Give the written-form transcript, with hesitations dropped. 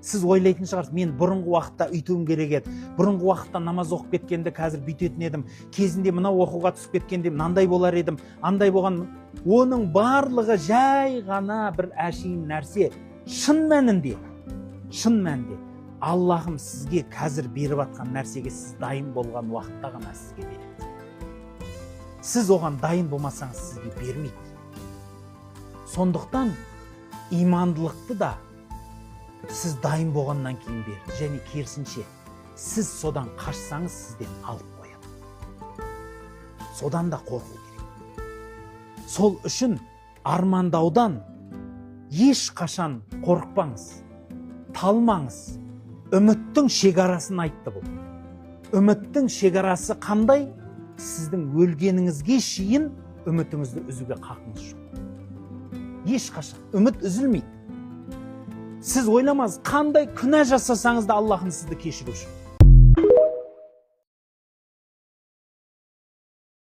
Сіз ойлайтын шығарсыз, мен бұрынғы уақытта үйтуім керек еді, бұрынғы уақытта намаз оқып кеткенде қазір бүйтетін едім, кезінде мынау оқуға түсіп кеткенде мынандай болар едім, андай болған. Оның барлығы жай ғана бір әшейін нәрсе. Шын мәнінде Аллахым сізге қазір беріп атқан нәрсеге сіз дайын болған уақытта ғана сізге береді. Сіз оған дайын болмасаңыз сізге бермейді. Сондықтан имандылықты да сіз дайын болғаннан кейін берді, және керісінше сіз содан қашсаңыз сізден алып қояды. Содан да қорқу керек. Сол үшін армандаудан ешқашан қорықпаңыз, талмаңыз. Үміттің шекарасын айтты бұл. Үміттің шекарасы қандай? Сіздің өлгеніңізге шейін үмітіңізді үзуге хақыңыз жоқ. Ешқашан үміт үзілмейді. Сіз ойламаңыз, қандай күнә жасасаңыз да Аллахым сізді кешіруші.